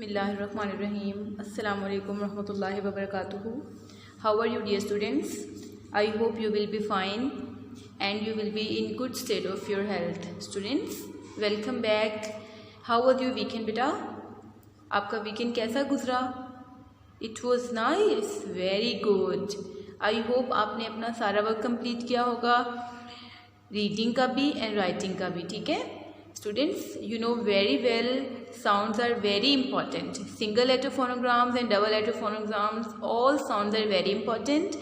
Bismillahirrahmanirrahim. Assalamu alaikum warahmatullahi wabarakatuh. How are you, dear students? I hope you will be fine and you will be in good state of your health. Students, welcome back. How was your weekend, beta? आपका weekend कैसा गुजरा? It was nice, very good. I hope आपने अपना सारा work complete किया होगा, reading का भी एंड राइटिंग का भी. ठीक है students, you know very well sounds are very important. Single letter phonograms and double letter phonograms, all sounds are very important.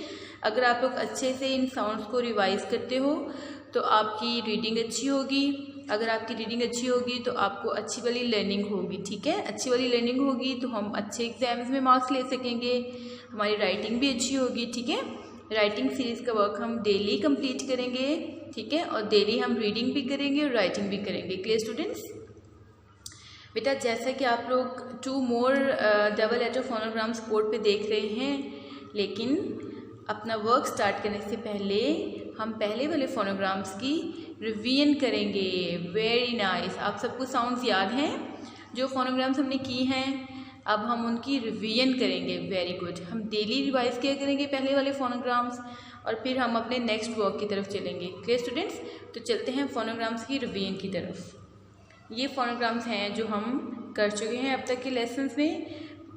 अगर आप लोग अच्छे से इन साउंड्स को रिवाइज करते हो तो आपकी रीडिंग अच्छी होगी. अगर आपकी रीडिंग अच्छी होगी तो आपको अच्छी वाली लर्निंग होगी. ठीक है, अच्छी वाली लर्निंग होगी तो हम अच्छे एग्जाम्स में मार्क्स ले सकेंगे, हमारी राइटिंग भी अच्छी होगी. ठीक है, राइटिंग सीरीज़ का वर्क हम डेली कंप्लीट करेंगे. ठीक है, और डेली हम रीडिंग भी करेंगे और राइटिंग भी करेंगे. Clear students? बेटा, जैसा कि आप लोग 2 more double letter phonograms board पे देख रहे हैं, लेकिन अपना वर्क स्टार्ट करने से पहले हम पहले वाले फोनोग्राम्स की रिवीजन करेंगे. Very nice. आप सबको साउंड्स याद हैं जो फोनोग्राम्स हमने की हैं? अब हम उनकी रिवीजन करेंगे. Very good. हम डेली रिवाइज किया करेंगे पहले वाले फोनोग्राम्स और फिर हम अपने नेक्स्ट वर्क की तरफ चलेंगे. Clear students? तो चलते हैं फोनोग्राम्स की रिवीजन की तरफ. ये फोनोग्राम्स हैं जो हम कर चुके हैं अब तक के लेसन्स में.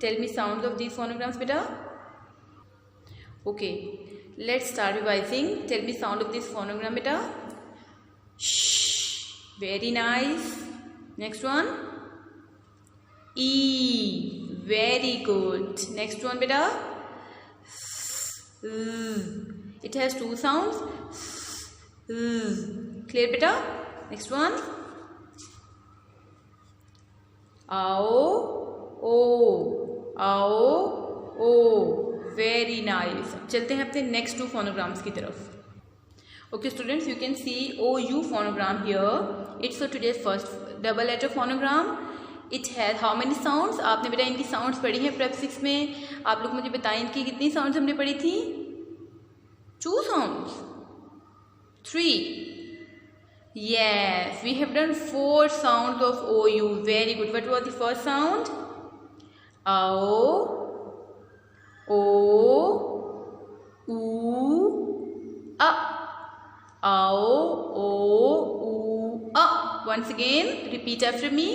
Tell me sounds of these phonograms बेटा. Okay, let's start revising. Tell me sound of this phonogram बेटा. Very nice. Next one, E. Very good. Next one beta. It has 2 sounds. Clear beta? Next one. Ao, O, Ao, O. Very nice. चलते हैं अपने next 2 phonograms की तरफ. Okay students, you can see OU phonogram here. It's for today's first double letter phonogram. It has how many sounds? आपने बेटा इनकी sounds पढ़ी हैं प्रेप 6 में. आप लोग मुझे बताएं इनकी कितनी साउंड्स हमने पढ़ी थी? 2 sounds. 3. Yes, we have done 4 sounds of OU. Very good. What was the first sound? Ao, O, U, A. Ao, O, U, A. Once again, repeat after me.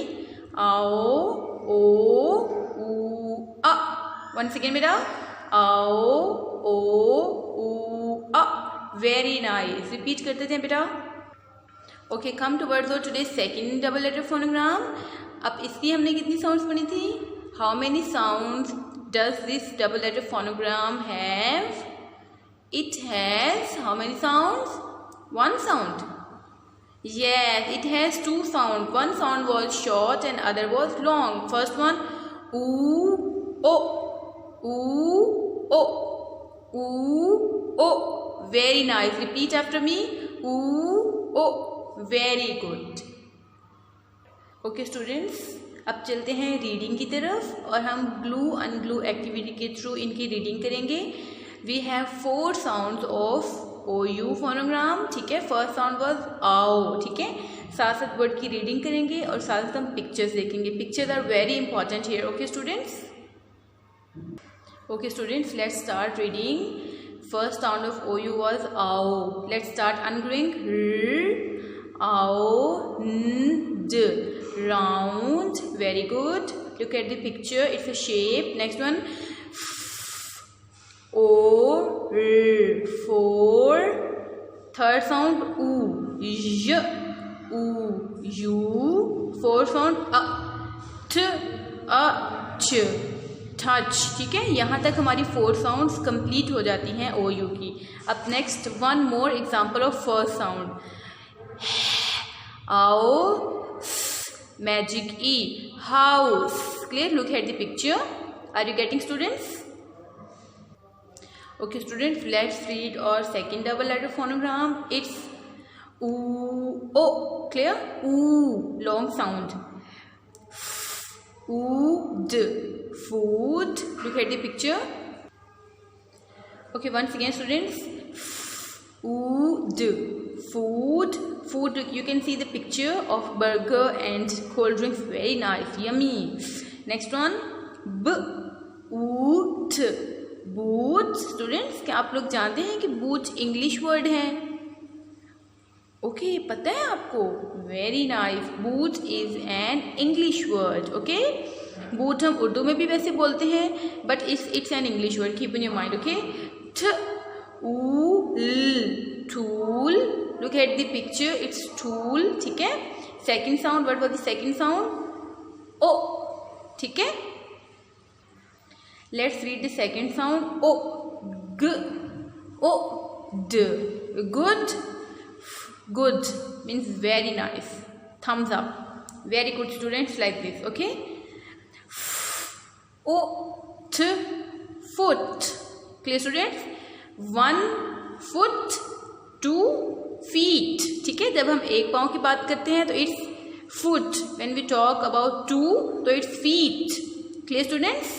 Ao, O, U, A. Once again beta. Ao, O, U, A. Very nice. Repeat करते थे बेटा. Okay, come towards our today's second double letter phonogram. अब इसकी हमने कितनी sounds पढ़ी थी? How many sounds does this double letter phonogram have? It has how many sounds? 1 sound. Yes, it has 2 sounds. One sound was short and other was long. First one, oo, o, oo, o, oo, o. Very nice. Repeat after me. Oo, o. Very good. Okay students, अब चलते हैं reading की तरफ और हम glue अनग्लू activity के through इनकी reading करेंगे. We have 4 sounds of OU phonogram. ठीक है, फर्स्ट साउंड वाज आओ. ठीक है, साथ साथ वर्ड की रीडिंग करेंगे और साथ साथ हम पिक्चर्स देखेंगे. Pictures are very important here. Okay students? Okay students, let's start reading. First sound of OU was आओ. Let's start ungluing. आओ, ड, round. Very good. Look at the picture, it's a shape. Next one, O, R, 4. Third sound, U, Y, U, U. Fourth sound, A, T, A, Ch, touch. ठीक है, यहाँ तक हमारी 4 sounds complete हो जाती हैं OU की. अब next one more example of first sound. आओ, magic E, house. Clear? Look at the picture. Are you getting students? Okay students, let's read our second double letter phonogram. It's oo, o. Clear? Oo, long sound. Food, food. Look at the picture. Okay, once again students. Food, food, food. You can see the picture of burger and cold drinks. Very nice, yummy. Next one boot, boot. Students, क्या आप लोग जानते हैं कि boot English word है? Okay, पता है आपको? Very nice. Boot is an English word. Okay, boot हम उर्दू में भी वैसे बोलते हैं, but it's an English word. Keep in your mind. Okay, tool. Look at the picture, it's tool. ठीक है। Second sound, what was the second sound? O. ठीक है, let's read the second sound. O ग, o ड। Good, good means very nice. Thumbs up. Very good students, like this. Okay. Foot, foot. Clear students? 1 foot, 2 feet. ठीक है, जब हम एक पाँव की बात करते हैं तो it's foot. When we talk about 2 तो it's feet. Clear students?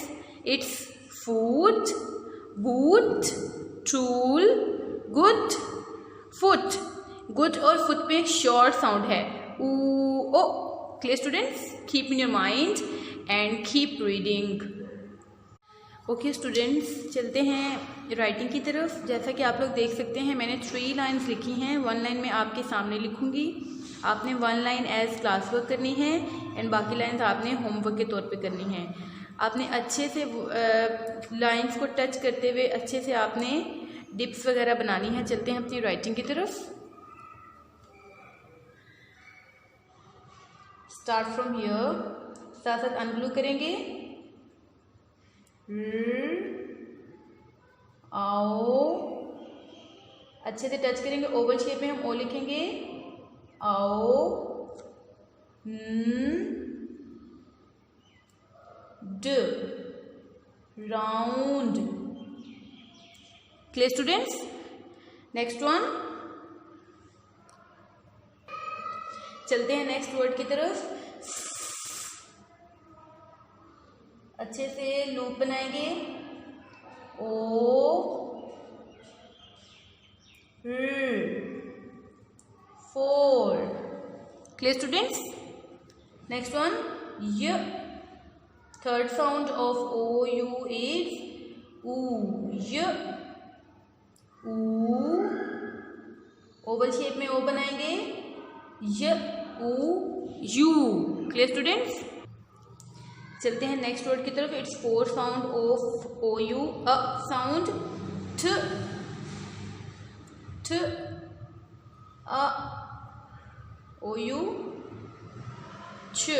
It's foot, boot, tool, good, foot. Good और फुट पे शॉर्ट साउंड है, ऊ ओ। Clear students? Keep in your mind and keep reading. Okay students, चलते हैं writing की तरफ। जैसा कि आप लोग देख सकते हैं, मैंने 3 लाइन्स लिखी हैं। 1 लाइन मैं आपके सामने लिखूंगी, आपने 1 लाइन एज क्लास वर्क करनी है एंड बाकी लाइन्स आपने होमवर्क के तौर पे करनी है। आपने अच्छे से लाइन्स को टच करते हुए अच्छे से आपने डिप्स वगैरह बनानी है। चलते हैं अपनी राइटिंग की तरफ। स्टार्ट फ्रॉम हियर, साथ साथ अनग्लू करेंगे। आओ, अच्छे से टच करेंगे। ओवल शेप में हम ओ लिखेंगे। आओ, ड, round. Clear students? Next one, चलते हैं नेक्स्ट वर्ड की तरफ। अच्छे से लूप बनाएंगे। O, four. Clear students? Next one, य। Third sound of O u is ऊ, य, ऊ। ओवल शेप में ओ बनाएंगे। य, ऊ, यू। Clear students? चलते हैं नेक्स्ट वर्ड की तरफ। It's 4 sound of O U, अ साउंड, ठ, ठ, अ, ओ यू, छ,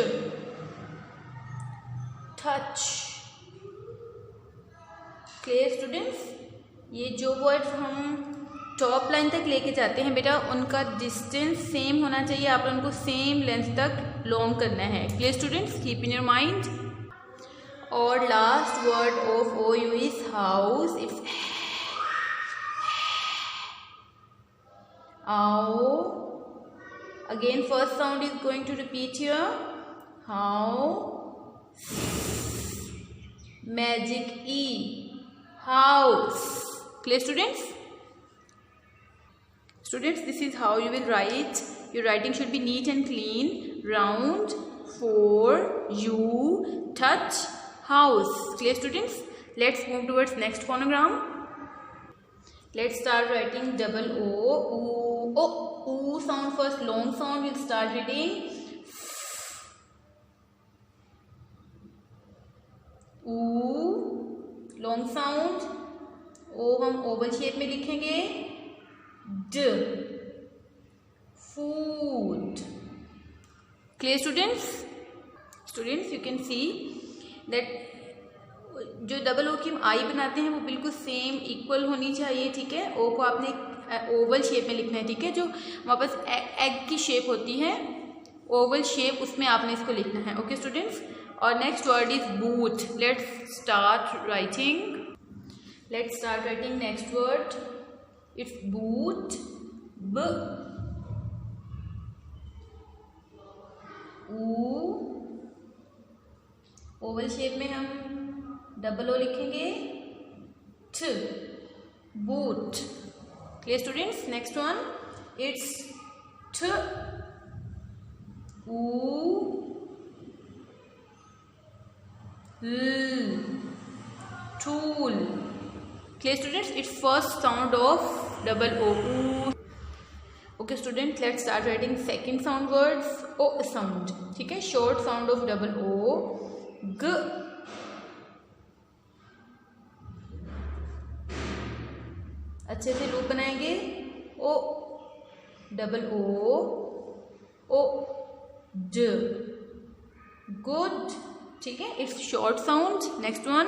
टच। Clear students? ये जो वर्ड्स हम टॉप लाइन तक लेके जाते हैं बेटा, उनका डिस्टेंस सेम होना चाहिए। आप उनको सेम लेंथ तक लॉन्ग करना है। Clear students? Keep in your mind. और last word of O u is house. It's आओ। Again first sound is going to repeat here. How, magic e, house. Clear students? Students, this is how you will write. Your writing should be neat and clean. Round, 4, U, touch, house. Clear students? Let's move towards next phonogram. Let's start writing double O. Oo, O, oo sound first, long sound. We'll start reading. Oo, long sound. O हम oval shape में लिखेंगे। D, food. Clear students? Students, you can see that जो double O की हम आई बनाते हैं वो बिल्कुल सेम इक्वल होनी चाहिए। ठीक है, ओ को आपने ओवल शेप में लिखना है। ठीक है, जो हमारे पास एग की शेप होती है, ओवल शेप, उसमें आपने इसको लिखना है। Okay students? और next word is boot. Let's start writing. Next word. It's boot, b, ऊ। ओवल शेप में हम डबल ओ लिखेंगे। ठ, boot. Clear students? Next one, it's ठ, ऊ, tool. Clear students? It's first sound of double O. Okay students, let's start writing second sound words. O sound, ठीक है, short sound of double O. G. अच्छे से loop बनाएंगे. O double O O j. Good. ठीक है, it's short sound. Next one.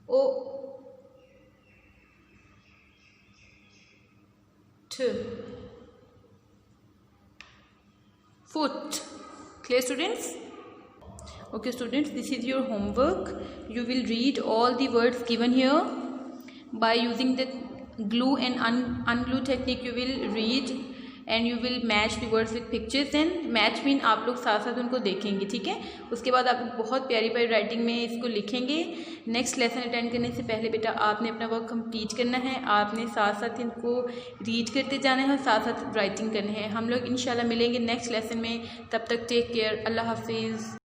O t. Foot. Clear students? Okay students, this is your homework. You will read all the words given here. By using the glue and unglue technique you will read and you will match the words with pictures. And match mean आप लोग साथ साथ उनको देखेंगे, ठीक है. उसके बाद आप बहुत प्यारी प्यारी राइटिंग में इसको लिखेंगे. नेक्स्ट लेसन अटेंड करने से पहले बेटा आपने अपना वर्क कंप्लीट करना है. आपने साथ साथ इनको रीड करते जाना है और साथ साथ राइटिंग करनी है. हम लोग इंशाल्लाह मिलेंगे नेक्स्ट लेसन में. तब तक टेक केयर. अल्लाह हाफिज़.